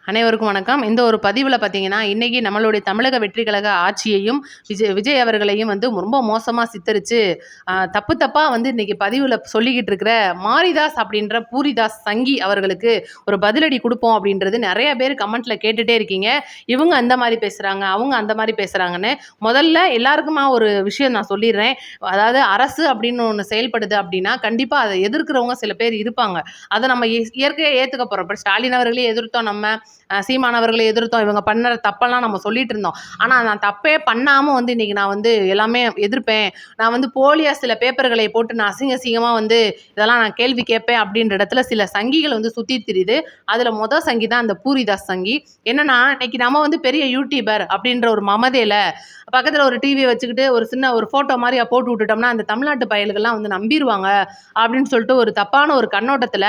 அனைவருக்கும் வணக்கம். இந்த ஒரு பதிவுல பார்த்தீங்கன்னா, இன்னைக்கு நம்மளுடைய தமிழக வெற்றி கழக ஆட்சியையும், விஜய் அவர்களையும் வந்து ரொம்ப மோசமா சித்தரிச்சு, தப்பு தப்பா வந்து இன்னைக்கு பதிவுல சொல்லிக்கிட்டு இருக்கிற மாரிதாஸ் அப்படின்ற பூரிதாஸ் சங்கி அவர்களுக்கு ஒரு பதிலடி குடுப்போம் அப்படின்றது நெறைய பேர் கமெண்ட்ல கேட்டுட்டே இருக்கீங்க. இவங்க அந்த மாரி பேசுறாங்க, அவங்க அந்த மாரி பேசுறாங்கன்னு. முதல்ல எல்லாருக்குமா ஒரு விஷயம் நான் சொல்லிர்றேன். அதாவது அரசு அப்படின்னு ஒண்ணு செயல்படுது அப்படின்னா, கண்டிப்பா அத எதிர்க்கிறவங்க சில பேர் இருப்பாங்க. அத நம்ம இயற்கையா ஏத்துக்க போறோம். இப்ப ஸ்டாலின் அவர்களே எதிர்த்தோம் நம்ம. சீமான் அவர்களை எதிர்த்தோம். இவங்க பண்ண தப்பெல்லாம் நம்ம சொல்லிட்டு இருந்தோம். ஆனா நான் தப்பே பண்ணாம வந்து இன்னைக்கு நான் வந்து எல்லாமே எதிர்ப்பேன். நான் வந்து போலியா சில பேப்பர்களை போட்டு நான் அசிங்கமா வந்து இதெல்லாம் நான் கேள்வி கேட்பேன் அப்படின்ற இடத்துல சில சங்கிகள் வந்து சுத்தி திரியுது. அதுல சங்கி தான் அந்த பூரிதாஸ் சங்கி. என்னன்னா இன்னைக்கு நம்ம வந்து பெரிய யூடியூபர் அப்படின்ற ஒரு மமதையில பக்கத்துல ஒரு டிவி வச்சுக்கிட்டு ஒரு சின்ன ஒரு போட்டோ மாதிரி போட்டு விட்டுட்டோம்னா அந்த தமிழ்நாட்டு பயல்கள்லாம் வந்து நம்பிடுவாங்க அப்படின்னு சொல்லிட்டு ஒரு தப்பான ஒரு கண்ணோட்டத்துல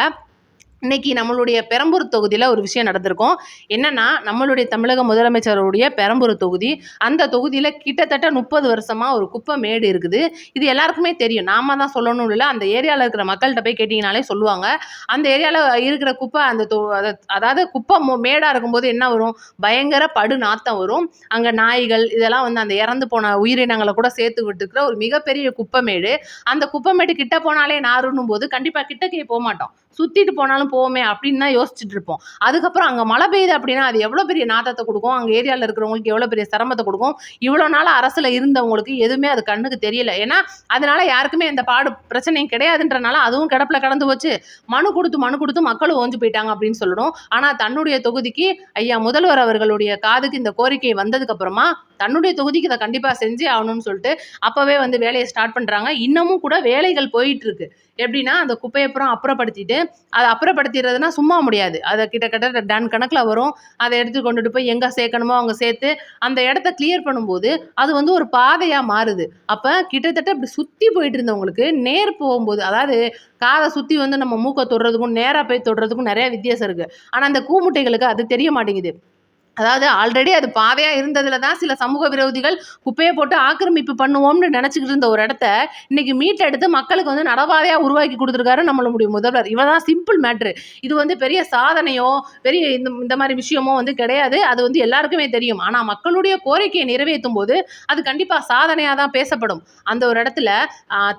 இன்னைக்கு நம்மளுடைய பெரம்பூர் தொகுதியில் ஒரு விஷயம் நடந்திருக்கும். என்னன்னா நம்மளுடைய தமிழக முதலமைச்சருடைய பெரம்பூர் தொகுதி. அந்த தொகுதியில் கிட்டத்தட்ட 30 வருஷமா ஒரு குப்பை மேடு இருக்குது. இது எல்லாருக்குமே தெரியும். நாம தான் சொல்லணும் இல்லை, அந்த ஏரியாவில் இருக்கிற மக்கள்கிட்ட போய் கேட்டிங்கனாலே சொல்லுவாங்க. அந்த ஏரியாவில் இருக்கிற குப்பை அதாவது குப்பை மேடாக இருக்கும்போது என்ன வரும், பயங்கர படு நாத்தம் வரும். அங்கே நாய்கள் இதெல்லாம் வந்து அந்த இறந்து போன உயிரினங்களை கூட சேர்த்து விட்டுருக்கிற ஒரு மிகப்பெரிய குப்பை மேடு. அந்த குப்பை மேடு கிட்ட போனாலே நாருன்னும் போது கண்டிப்பாக கிட்டக்கே போக மாட்டோம். சுத்திட்டு போனாலும் போவோமே அப்படின்னு தான் யோசிச்சுட்டு இருப்போம். அதுக்கப்புறம் அங்கே மழை பெய்யுது அப்படின்னா அது எவ்வளோ பெரிய நாத்தத்தை கொடுக்கும், அங்கே ஏரியாவில் இருக்கிறவங்களுக்கு எவ்வளோ பெரிய சிரமத்தை கொடுக்கும். இவ்வளோ நாள் அரசில் இருந்தவங்களுக்கு எதுவுமே அது கண்ணுக்கு தெரியல. ஏன்னா அதனால யாருக்குமே இந்த பிரச்சனையும் கிடையாதுன்றனால அதுவும் கிடப்பில் கடந்து வச்சு மனு கொடுத்து மக்களும் ஓஞ்சு போயிட்டாங்க அப்படின்னு சொல்லணும். ஆனால் தன்னுடைய தொகுதிக்கு ஐயா முதல்வர் அவர்களுடைய காதுக்கு இந்த கோரிக்கை வந்ததுக்கு அப்புறமா தன்னுடைய தொகுதிக்கு இதை கண்டிப்பாக செஞ்சே ஆகணும்னு சொல்லிட்டு அப்பவே வந்து வேலையை ஸ்டார்ட் பண்றாங்க. இன்னமும் கூட வேலைகள் போயிட்டு இருக்கு. எப்படின்னா அந்த குப்பையை அப்புறம் அப்புறப்படுத்திட்டு அதை அப்புறப்படுத்திடுறதுனா சும்மா முடியாது. அதை கிட்டத்தட்ட டன் கணக்கில் வரும். அதை எடுத்து கொண்டுட்டு போய் எங்கே சேர்க்கணுமோ அவங்க சேர்த்து அந்த இடத்த கிளியர் பண்ணும்போது அது வந்து ஒரு பாதையாக மாறுது. அப்போ கிட்டத்தட்ட இப்படி சுற்றி போயிட்டு இருந்தவங்களுக்கு நேர் போகும்போது, அதாவது காதை சுற்றி வந்து நம்ம மூக்கை தொடுறதுக்கும் நேராக போய் தொடுறதுக்கும் நிறைய வித்தியாசம் இருக்குது. ஆனால் அந்த கூமுட்டைகளுக்கு அது தெரிய மாட்டேங்குது. அதாவது ஆல்ரெடி அது பாதையா இருந்ததுல தான் சில சமூக விரோதிகள் குப்பையை போட்டு ஆக்கிரமிப்பு பண்ணுவோம்னு நினைச்சுக்கிட்டு இருந்த ஒரு இடத்த இன்னைக்கு மீட்டெடுத்து மக்களுக்கு வந்து நடபாதையா உருவாக்கி கொடுத்துருக்காரு நம்மளுடைய முதல்வர். இவதான் சிம்பிள் மேட்ரு. இது வந்து பெரிய சாதனையோ பெரிய இந்த மாதிரி விஷயமோ வந்து கிடையாது. அது வந்து எல்லாருக்குமே தெரியும். ஆனா மக்களுடைய கோரிக்கையை நிறைவேற்றும் போது அது கண்டிப்பா சாதனையா தான் பேசப்படும். அந்த ஒரு இடத்துல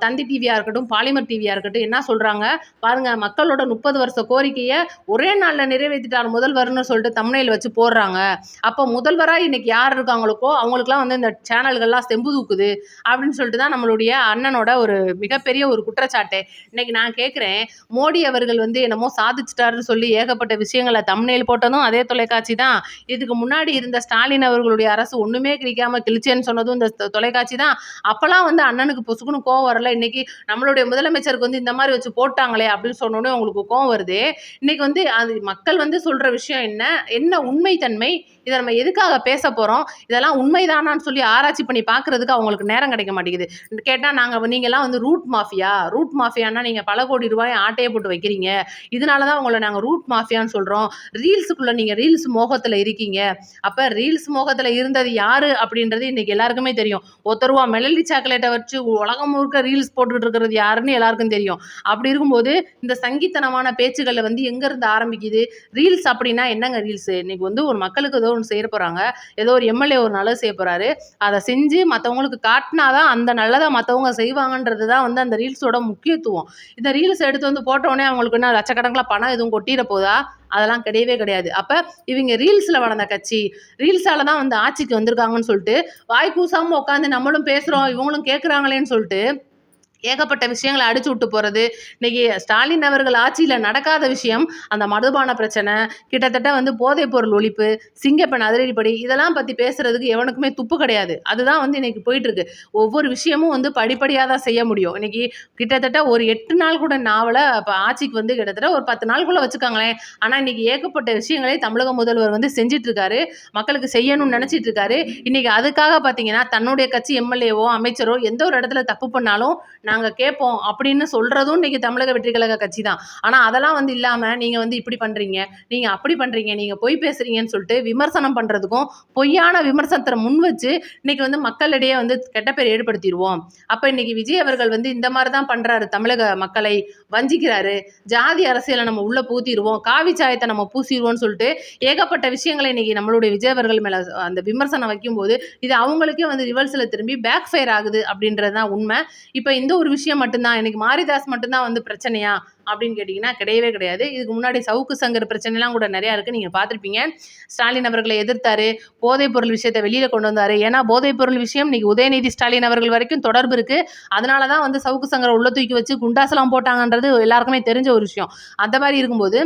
தந்தி டிவியா இருக்கட்டும், பாலிமர் டிவியா இருக்கட்டும், என்ன சொல்றாங்க பாருங்க, மக்களோட 30 வருஷ கோரிக்கையை ஒரே நாள்ல நிறைவேற்றிட்டார் முதல்வர்னு சொல்லிட்டு தம்ப்நெயில் வச்சு போடுறாங்க. அப்போ முதல்வராக இன்னைக்கு யார் இருக்காங்களுக்கோ அவங்களுக்குலாம் வந்து இந்த சேனல்கள்லாம் செம்பு தூக்குது அப்படின்னு சொல்லிட்டு தான் நம்மளுடைய அண்ணனோட ஒரு மிகப்பெரிய ஒரு குற்றச்சாட்டு. இன்னைக்கு நான் கேட்குறேன், மோடி அவர்கள் வந்து என்னமோ சாதிச்சிட்டாருன்னு சொல்லி ஏகப்பட்ட விஷயங்களை தம்ப்நெயில் போட்டதும் அதே தொலைக்காட்சி தான். இதுக்கு முன்னாடி இருந்த ஸ்டாலின் அவர்களுடைய அரசு ஒண்ணுமே கிழிக்காம கிழிச்சேன்னு சொன்னதும் இந்த தொலைக்காட்சி தான். அப்பெல்லாம் வந்து அண்ணனுக்கு பொசுக்குன்னு கோவம் வரல. இன்னைக்கு நம்மளுடைய முதலமைச்சருக்கு வந்து இந்த மாதிரி வச்சு போட்டாங்களே அப்படின்னு சொன்னோடனே உங்களுக்கு கோவம் வருது. இன்னைக்கு வந்து அது மக்கள் வந்து சொல்ற விஷயம் என்ன என்ன உண்மைத்தன்மை, இதை நம்ம எதுக்காக பேச போறோம், இதெல்லாம் உண்மைதானான்னு சொல்லி ஆராய்ச்சி பண்ணி பார்க்கறதுக்கு அவங்களுக்கு நேரம் கிடைக்க மாட்டேங்குது. கேட்டால் நீங்கள்லாம் வந்து ரூட் மாஃபியானா நீங்கள் பல கோடி ரூபாய் ஆட்டையை போட்டு வைக்கிறீங்க, இதனால தான் உங்களை நாங்கள் ரூட் மாஃபியான்னு சொல்கிறோம், ரீல்ஸுக்குள்ளே நீங்கள் ரீல்ஸ் மோகத்தில் இருக்கீங்க. அப்போ ரீல்ஸ் மோகத்தில் இருந்தது யாரு அப்படின்றது இன்னைக்கு எல்லாருக்குமே தெரியும். ஒருத்தருவா மெலடி சாக்லேட்டை வச்சு உலகம் முழுக்க ரீல்ஸ் போட்டுக்கிட்டு இருக்கிறது யாருன்னு எல்லாருக்கும் தெரியும். அப்படி இருக்கும்போது இந்த சங்கித்தனமான பேச்சுகளில் வந்து எங்கேருந்து ஆரம்பிக்குது? ரீல்ஸ் அப்படின்னா என்னங்க ரீல்ஸு? இன்னைக்கு வந்து ஒரு மக்களுக்கு ஏதோ ஒன்று செய்ய போகிறாங்க, ஏதோ ஒரு எம்எல்ஏ ஒரு நல்லது செய்ய போகிறாரு, அதை செஞ்சு மற்றவங்களுக்கு காட்டினாதான் அந்த நல்லதை மற்றவங்க செய்வாங்கன்றது தான் வந்து அந்த ரீல்ஸோட முக்கியத்துவம். இந்த ரீல்ஸ் எடுத்து வந்து போட்டோடனே அவங்களுக்கு என்ன லட்சக்கணக்கில் பணம் எதுவும் கொட்டிட போதா? அதெல்லாம் கிடையவே கிடையாது. அப்போ இவங்க ரீல்ஸில் வளர்ந்த கட்சி, ரீல்ஸால தான் வந்து ஆட்சிக்கு வந்திருக்காங்கன்னு சொல்லிட்டு வாய் கூசாமல் உட்காந்து நம்மளும் பேசுகிறோம் இவங்களும் கேட்குறாங்களேன்னு சொல்லிட்டு ஏகப்பட்ட விஷயங்களை அடிச்சு விட்டு போகிறது. இன்னைக்கு ஸ்டாலின் அவர்கள் ஆட்சியில் நடக்காத விஷயம் அந்த மதுபான பிரச்சனை, கிட்டத்தட்ட வந்து போதைப் பொருள் ஒழிப்பு, சிங்கப்பெண் அதிரடிப்படி, இதெல்லாம் பற்றி பேசுறதுக்கு எவனுக்குமே துப்பு கிடையாது. அதுதான் வந்து இன்னைக்கு போயிட்டு இருக்கு. ஒவ்வொரு விஷயமும் வந்து படிப்படியாக தான் செய்ய முடியும். இன்னைக்கு கிட்டத்தட்ட ஒரு 8 நாள் கூட நாவல இப்போ ஆட்சிக்கு வந்து கிட்டத்தட்ட ஒரு 10 நாளுக்குள்ள வச்சுக்காங்களேன். ஆனால் இன்னைக்கு ஏகப்பட்ட விஷயங்களை தமிழக முதல்வர் வந்து செஞ்சிட்டு இருக்காரு, மக்களுக்கு செய்யணும்னு நினைச்சிட்டு இருக்காரு. இன்னைக்கு அதுக்காக பார்த்தீங்கன்னா தன்னுடைய கட்சி எம்எல்ஏவோ அமைச்சரோ எந்த ஒரு இடத்துல தப்பு பண்ணாலும் நாங்க கேட்போம் அப்படின்னு சொல்றதும் இன்னைக்கு தமிழக வெற்றி கழக கட்சி தான். ஆனா அதெல்லாம் வந்து இல்லாம நீங்க வந்து இப்படி பண்றீங்க, நீங்க அப்படி பண்றீங்க, நீங்க பொய் பேசுறீங்கன்னு சொல்லிட்டு விமர்சனம் பண்றதுக்கும், பொய்யான விமர்சனத்தை முன் வச்சு இன்னைக்கு வந்து மக்களிடையே வந்து கெட்ட பேர் ஏற்படுத்திடுவோம். அப்ப இன்னைக்கு விஜய் அவர்கள் வந்து இந்த மாதிரி தான் பண்றாரு, தமிழக மக்களை வஞ்சிக்கிறாரு, ஜாதி அரசியலை நம்ம உள்ள பூத்திடுவோம், காவி சாயத்தை நம்ம பூசிடுவோம்னு சொல்லிட்டு ஏகப்பட்ட விஷயங்களை இன்னைக்கு நம்மளுடைய விஜய் அவர்கள் மேல அந்த விமர்சனம் வைக்கும்போது இது அவங்களுக்கே வந்து ரிவர்ஸ்ல திரும்பி பேக் ஃபயர் ஆகுது அப்படின்றது தான் உண்மை. இப்ப இந்த ஒரு விஷயம் மட்டும்தான் இன்னைக்கு மாரிதாஸ் மட்டும்தான் வந்து பிரச்சனையா அப்படின்னு கேட்டீங்கன்னா கிடையவே கிடையாது. இதுக்கு முன்னாடி சவுக்கு சங்கர் பிரச்சனைலாம் கூட நிறைய இருக்கு, நீங்க பார்த்திருப்பீங்க. ஸ்டாலின் அவர்களை எதிர்த்தாரு, போதைப் பொருள் விஷயத்தை வெளியில கொண்டு வந்தாரு. ஏன்னா போதைப் பொருள் விஷயம் இன்னைக்கு உதயநிதி ஸ்டாலின் அவர்கள் வரைக்கும் தொடர்பு இருக்கு. அதனாலதான் வந்து சவுக்கு சங்கரை உள்ள தூக்கி வச்சு குண்டாசெல்லாம் போட்டாங்கன்றது எல்லாருக்குமே தெரிஞ்ச ஒரு விஷயம். அந்த மாதிரி இருக்கும்போது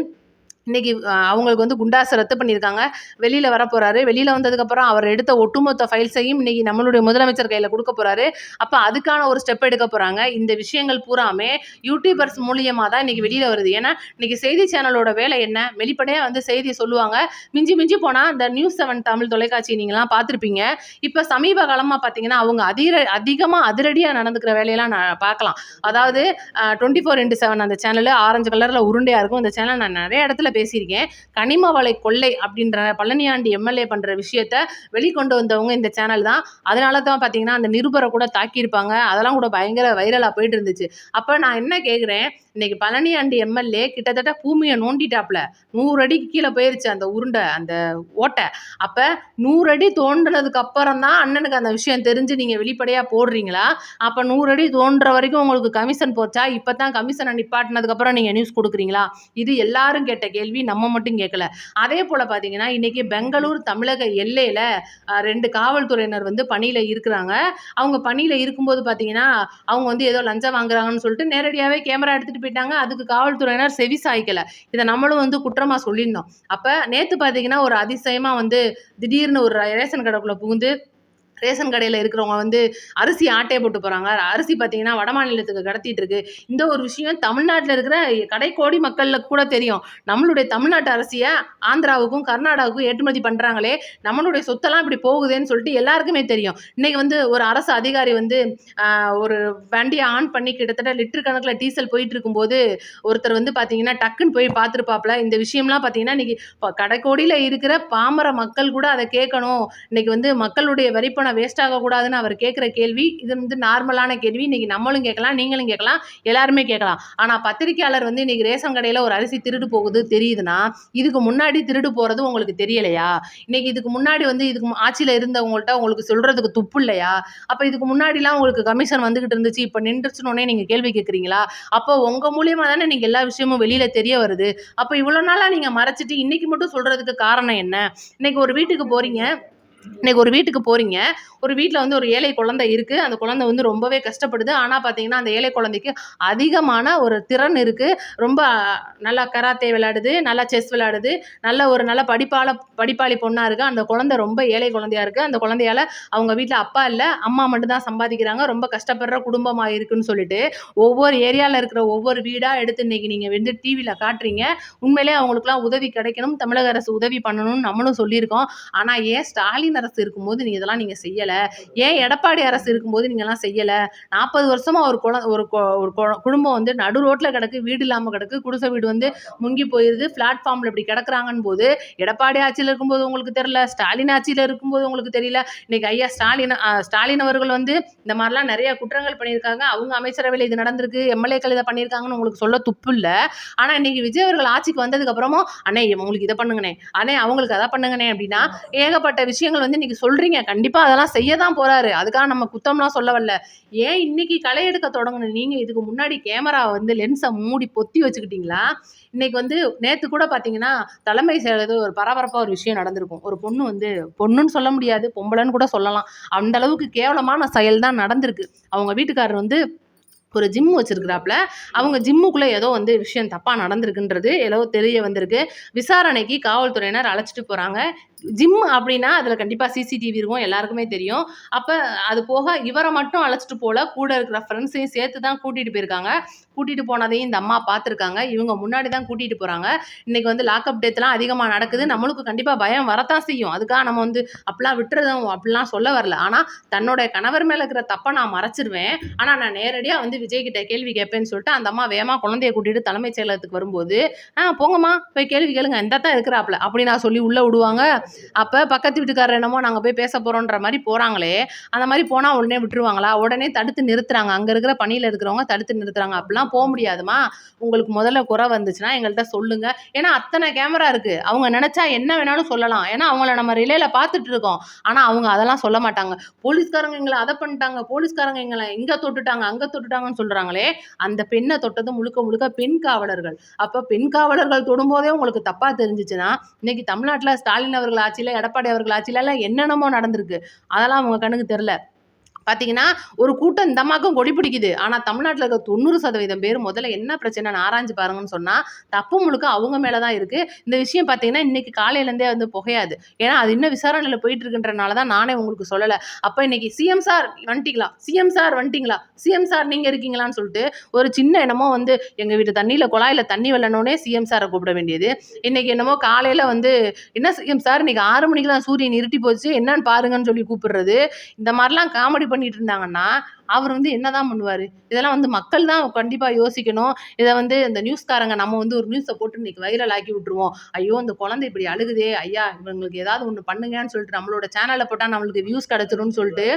இன்னைக்கு அவங்களுக்கு வந்து குண்டாசை ரத்து பண்ணியிருக்காங்க. வெளியில வரப்போறாரு. வெளியில வந்ததுக்கப்புறம் அவர் எடுத்த ஒட்டுமொத்த ஃபைல்ஸையும் இன்னைக்கு நம்மளுடைய முதலமைச்சர் கையில கொடுக்க போறாரு. அப்ப அதுக்கான ஒரு ஸ்டெப் எடுக்க போறாங்க. இந்த விஷயங்கள் பூராமே யூடியூபர்ஸ் மூலியமா தான் இன்னைக்கு வெளியில வருது. ஏன்னா இன்னைக்கு செய்தி சேனலோட வேலை என்ன, வெளிப்படையா வந்து செய்தியை சொல்லுவாங்க. மிஞ்சி மிஞ்சி போனா இந்த News7 தமிழ் தொலைக்காட்சி நீங்களாம் பார்த்திருப்பீங்க. இப்ப சமீப காலமா பார்த்தீங்கன்னா அவங்க அதிகமா அதிரடியா நடந்துக்கிற வேலையெல்லாம் பார்க்கலாம். அதாவது 24x7 அந்த சேனல் ஆரஞ்சு கலர்ல உருண்டையா இருக்கும். அந்த சேனல் நான் நிறைய இடத்துல பேசியிருக்கேன். கனிம வளை கொள்ளை அப்படின்ற பழனியாண்டி எம்எல்ஏ பண்ற விஷயத்த வெளிக்கொண்டு வந்தவங்க இந்த சேனல் தான். அதனால தான் பார்த்தீங்கன்னா அந்த நிருபரை கூட தாக்கியிருப்பாங்க. அதெல்லாம் கூட பயங்கர வைரலா போயிட்டு இருந்துச்சு. அப்ப நான் என்ன கேட்குறேன், இன்னைக்கு பழனியாண்டி எம்எல்ஏ கிட்டத்தட்ட பூமியை நோண்டிட்டாப்ல. 100 அடிக்கு கீழே போயிருச்சு அந்த உருண்டை, அந்த ஓட்டை. அப்ப 100 அடி தோன்றதுக்கு அப்புறம் தான் அண்ணனுக்கு அந்த விஷயம் தெரிஞ்சு நீங்க வெளிப்படையா போடுறீங்களா? அப்ப 100 அடி தோன்ற வரைக்கும் உங்களுக்கு கமிஷன் போச்சா? இப்பதான் கமிஷனை நிப்பாட்டினதுக்கு அப்புறம் நீங்க நியூஸ் கொடுக்குறீங்களா? இது எல்லாரும் கேட்ட கேள்வி, நம்ம மட்டும் கேட்கல. அதே போல பாத்தீங்கன்னா இன்னைக்கு பெங்களூர் தமிழக எல்லையில 2 காவல்துறையினர் வந்து பணியில இருக்கிறாங்க. அவங்க பணியில இருக்கும்போது பாத்தீங்கன்னா அவங்க வந்து ஏதோ லஞ்சம் வாங்குறாங்கன்னு சொல்லிட்டு நேரடியாவே கேமரா எடுத்துட்டு போயிட்டாங்க. அதுக்கு காவல்துறையினர் செவி சாய்க்கல. இதை நம்மளும் வந்து குற்றமா சொல்லியிருந்தோம். அப்ப நேத்து பாத்தீங்கன்னா ஒரு அதிசயமா வந்து திடீர்னு ஒரு ரேஷன் கடைக்குள்ள புகுந்து ரேஷன் கடையில் இருக்கிறவங்க வந்து அரிசி ஆட்டையை போட்டு போகிறாங்க. அரிசி பார்த்தீங்கன்னா வட மாநிலத்துக்கு கடத்திட்டு இருக்கு. இந்த ஒரு விஷயம் தமிழ்நாட்டில் இருக்கிற கடைக்கோடி மக்களுக்கு கூட தெரியும். நம்மளுடைய தமிழ்நாட்டு அரிசியை ஆந்திராவுக்கும் கர்நாடகாவுக்கும் ஏற்றுமதி பண்ணுறாங்களே, நம்மளுடைய சொத்தெல்லாம் இப்படி போகுதுன்னு சொல்லிட்டு எல்லாருக்குமே தெரியும். இன்னைக்கு வந்து ஒரு அரசு அதிகாரி வந்து ஒரு வண்டியை ஆன் பண்ணி கிட்டத்தட்ட லிட்டர் கணக்கில் டீசல் போயிட்டு இருக்கும்போது ஒருத்தர் வந்து பார்த்தீங்கன்னா டக்குன்னு போய் பார்த்துருப்பாப்புல. இந்த விஷயம்லாம் பார்த்தீங்கன்னா இன்னைக்கு கடைக்கோடியில் இருக்கிற பாமர மக்கள் கூட அதை கேட்கணும். இன்னைக்கு வந்து மக்களுடைய வரிப்பணம் வேஸ்ட் ஆகக்கூடாதுன்னு அவர் கேட்குற கேள்வி இது வந்து நார்மலான கேள்வி. இன்னைக்கு நம்மளும் கேட்கலாம், நீங்களும் கேட்கலாம், எல்லாருமே கேட்கலாம். ஆனா பத்திரிக்கையாளர் வந்து இன்னைக்கு ரேஷன் கடையில ஒரு அரிசி திருடு போகுது தெரியுதுன்னா இதுக்கு முன்னாடி திருடு போறது உங்களுக்கு தெரியலையா? இன்னைக்கு இதுக்கு முன்னாடி வந்து இதுக்கு ஆட்சியில இருந்தவங்கள்ட்ட உங்களுக்கு சொல்றதுக்கு துப்பு இல்லையா? அப்ப இதுக்கு முன்னாடிலாம் உங்களுக்கு கமிஷன் வந்துகிட்டு இருந்துச்சு, இப்ப நின்றுச்சுனோடனே நீங்க கேள்வி கேட்குறீங்களா? அப்போ உங்க மூலியமா தானே நீங்க எல்லா விஷயமும் வெளியில தெரிய வருது. அப்ப இவ்வளவு நாளா நீங்க மறைச்சிட்டு இன்னைக்கு மட்டும் சொல்றதுக்கு காரணம் என்ன? இன்னைக்கு ஒரு வீட்டுக்கு போறீங்க, ஒரு வீட்டில் வந்து ஒரு ஏழை குழந்தை இருக்கு. அந்த குழந்தை வந்து ரொம்பவே கஷ்டப்படுது. ஆனா பார்த்தீங்கன்னா அந்த ஏழை குழந்தைக்கு அதிகமான ஒரு திறன் இருக்கு. ரொம்ப நல்லா கராத்தே விளையாடுது, நல்லா செஸ் விளையாடுது, நல்ல படிப்பாளி பொண்ணா இருக்கு. அந்த குழந்தை ரொம்ப ஏழை குழந்தையா இருக்கு. அந்த குழந்தையால அவங்க வீட்டில் அப்பா இல்லை, அம்மா மட்டும் தான் சம்பாதிக்கிறாங்க. ரொம்ப கஷ்டப்படுற குடும்பமா இருக்குன்னு சொல்லிட்டு ஒவ்வொரு ஏரியாவில் இருக்கிற ஒவ்வொரு வீடா எடுத்து இன்னைக்கு நீங்க வந்து டிவியில காட்டுறீங்க. உண்மையிலே அவங்களுக்குலாம் உதவி கிடைக்கணும், தமிழக அரசு உதவி பண்ணணும்னு நம்மளும் சொல்லியிருக்கோம். ஆனா ஏன் ஸ்டாலின் அரசு இருக்கும்போது இதெல்லாம் நீங்க செய்யல? ஏன் எடப்பாடி அரசு இருக்கும்போது நீங்க எல்லாம் செய்யல? 40 வருஷமா ஒரு குடும்பம் வந்து நடு ரோட்ல கிடக்கு, வீடு இல்லாம கிடக்கு, குடிசை வீடு வந்து முங்கி போயிருது, பிளாட்ஃபார்ம்ல இப்படி கிடக்குறாங்கன்னு போது எடப்பாடி ஆட்சியில இருக்கும்போது உங்களுக்கு தெரியல, ஸ்டாலின் ஆட்சியில இருக்கும்போது உங்களுக்கு தெரியல. இன்னைக்கு ஐயா ஸ்டாலின் அவர்கள் வந்து இந்த மாதிரிலாம் நிறைய குற்றங்கள் பண்ணியிருக்காங்க, அவங்க அமைச்சரவையில் இது நடந்திருக்கு, எம்எல்ஏக்கள் இதை பண்ணியிருக்காங்கன்னு உங்களுக்கு சொல்ல துப்பு இல்லை. ஆனா இன்னைக்கு விஜய் அவர்கள் ஆட்சிக்கு வந்ததுக்கு அப்புறமும் அண்ணே உங்களுக்கு இதை பண்ணுங்கண்ணே, அண்ணே அவங்களுக்கு அதை பண்ணுங்கண்ணே அப்படின்னா ஏகப்பட்ட விஷயங்கள் வந்து இன்னைக்கு சொல்றீங்க. கண்டிப்பா அதெல்லாம் செய்யதான் போறாரு. அதுக்காக நம்ம குத்தம்லாம் சொல்ல வரல. ஏன் இன்னைக்கு களை எடுக்க தொடங்கணும்? நீங்க இதுக்கு முன்னாடி கேமரா வந்து லென்ஸை மூடி பொத்தி வச்சுக்கிட்டீங்களா? இன்னைக்கு வந்து நேத்து கூட பாத்தீங்கன்னா தலைமை செயலகத்தில் ஒரு பரபரப்பா ஒரு விஷயம் நடந்திருக்கும். ஒரு பொண்ணு வந்து பொண்ணுன்னு சொல்ல முடியாது, பொம்பளைன்னு கூட சொல்லலாம். அந்த அளவுக்கு கேவலமான செயல் தான் நடந்திருக்கு. அவங்க வீட்டுக்காரர் வந்து ஒரு ஜிம் வச்சிருக்கிறாப்புல. அவங்க ஜிம்முக்குள்ள ஏதோ வந்து விஷயம் தப்பா நடந்திருக்குன்றது ஏதோ தெரிய வந்திருக்கு. விசாரணைக்கு காவல்துறையினர் அழைச்சிட்டு போறாங்க. ஜிம் அப்படின்னா அதில் கண்டிப்பாக சிசிடிவி இருக்கும், எல்லாருக்குமே தெரியும். அப்போ அது போக இவரை மட்டும் அழைச்சிட்டு போல, கூட இருக்கிற ஃப்ரெண்ட்ஸையும் சேர்த்து தான் கூட்டிகிட்டு போயிருக்காங்க. கூட்டிகிட்டு போனதையும் இந்த அம்மா பார்த்துருக்காங்க. இவங்க முன்னாடி தான் கூட்டிகிட்டு போகிறாங்க. இன்னைக்கு வந்து லாக்அப் டெத்லாம் அதிகமாக நடக்குது. நம்மளுக்கு கண்டிப்பாக பயம் வரத்தான் செய்யும். அதுக்காக நம்ம வந்து அப்படிலாம் விட்டுறதும் அப்படிலாம் சொல்ல வரல. ஆனால் தன்னோட கணவர் மேலே இருக்கிற தப்பை நான் மறைச்சிருவேன். ஆனால் நான் நேரடியாக வந்து விஜய் கிட்ட கேள்வி கேட்பேன்னு சொல்லிட்டு அந்த அம்மா வேகமாக குழந்தைய கூட்டிகிட்டு தலைமைச் செயலகத்துக்கு வரும்போது, போங்கம்மா போய் கேள்வி கேளுங்க, இந்த தான் இருக்கிறாப்புல அப்படி நான் சொல்லி உள்ளே விடுவாங்க. அப்போ பக்கத்து வீட்டுக்காரர் என்னமோ நாங்கள் போய் பேச போகிறோன்ற மாதிரி போகிறாங்களே, அந்த மாதிரி போனால் உடனே விட்டுருவாங்களா? உடனே தடுத்து நிறுத்துறாங்க. அங்கே இருக்கிற பணியில் இருக்கிறவங்க தடுத்து நிறுத்துறாங்க. அப்படிலாம் போக முடியாதுமா, உங்களுக்கு முதல்ல குறை வந்துச்சுன்னா எங்கள்கிட்ட சொல்லுங்க. ஏன்னா அத்தனை கேமரா இருக்கு. அவங்க நினைச்சா என்ன வேணாலும் சொல்லலாம். ஏன்னா அவங்கள நம்ம ரிலேல பார்த்துட்டு இருக்கோம். ஆனால் அவங்க அதெல்லாம் சொல்ல மாட்டாங்க. போலீஸ்காரங்க எங்களை அதை பண்ணிட்டாங்க, போலீஸ்காரங்க எங்களை இங்கே தொட்டுட்டாங்க, அங்கே தொட்டுட்டாங்கன்னு சொல்றாங்களே, அந்த பெண்ணை தொட்டது முழுக்க முழுக்க பெண் காவலர்கள். அப்போ பெண் காவலர்கள் தொடும்போதே உங்களுக்கு தப்பா தெரிஞ்சுச்சுன்னா, இன்னைக்கு தமிழ்நாட்டில் ஸ்டாலின் அவர்கள் ஆட்சியில, எடப்பாடி அவர்கள் ஆட்சியில எல்லாம் என்னென்னமோ நடந்திருக்கு. அதெல்லாம் அவங்க கண்ணுக்கு தெரியல. பார்த்தீங்கன்னா, ஒரு கூட்டம் இந்த அம்மாவுக்கும் கொடி பிடிக்குது. ஆனா, தமிழ்நாட்டுல இருக்க 90% பேர் முதல்ல என்ன பிரச்சனைன்னு ஆராய்ஞ்சு பாருங்கன்னு சொன்னா, தப்பு முழுக்க அவங்க மேல தான் இருக்கு. இந்த விஷயம் பார்த்தீங்கன்னா, இன்னைக்கு காலையிலேருந்தே வந்து புகையாது. ஏன்னா, அது இன்னும் விசாரணையில போயிட்டு இருக்குன்றனால தான் நானே உங்களுக்கு சொல்லல. அப்ப இன்னைக்கு சிஎம் சார் வந்துட்டீங்களா? சிஎம் சார் வந்துட்டீங்களா? சிஎம் சார் நீங்க இருக்கீங்களான்னு சொல்லிட்டு, ஒரு சின்ன என்னமோ வந்து எங்க வீட்டு தண்ணியில குழாயில தண்ணி வரலனோனே சிஎம் சார கூப்பிட வேண்டியது. இன்னைக்கு என்னமோ காலையில வந்து, "என்ன சிஎம் சார் இன்னைக்கு 6 மணிக்கு தான் சூரியன் இருட்டி போச்சு. என்னன்னு பாருங்கன்னு" சொல்லி கூப்பிடுறது. இந்த மாரிலாம் காமெடி பண்ணிட்டு இருந்தாங்கன்னா, அவர் வந்து என்னதான் பண்ணுவாரு? இதெல்லாம் வந்து மக்கள் தான் கண்டிப்பா யோசிக்கணும். இத வந்து இந்த நியூஸ்காரங்க நம்ம வந்து ஒரு நியூஸ போட்டு இன்னைக்கு வைரல் ஆக்கி விட்டுருவோம். ஐயோ! இந்த குழந்தை இப்படி அழுகுதே! ஐயா! இவங்களுக்கு ஏதாவது ஒண்ணு பண்ணுங்கன்னு சொல்லிட்டு நம்மளோட சேனல்ல போட்டா நம்மளுக்கு வியூஸ் கிடைச்சிரும்னு சொல்லிட்டு,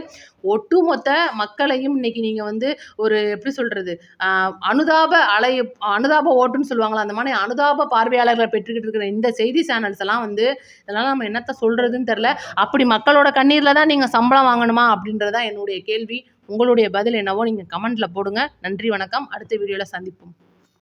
ஒட்டுமொத்த மக்களையும் இன்னைக்கு நீங்க வந்து ஒரு எப்படி சொல்றது? அ அனுதாப அலை அனுதாப ஓட்டுன்னு சொல்லுவாங்கல்ல, அந்த மாரி அனுதாப பார்வையாளர்கள பெற்றுக்கிட்டு இருக்கிற இந்த செய்தி சேனல்ஸ் எல்லாம் வந்து, இதெல்லாம் நம்ம என்னத்த சொல்றதுன்னு தெரியல. அப்படி மக்களோட கண்ணீர்ல தான் நீங்க சம்பளம் வாங்கணுமா? அப்படின்றது தான் என்னுடைய கேள்வி. உங்களுடைய பதில் என்னவோ நீங்க கமெண்ட்ல போடுங்க. நன்றி, வணக்கம். அடுத்த வீடியோல சந்திப்போம்.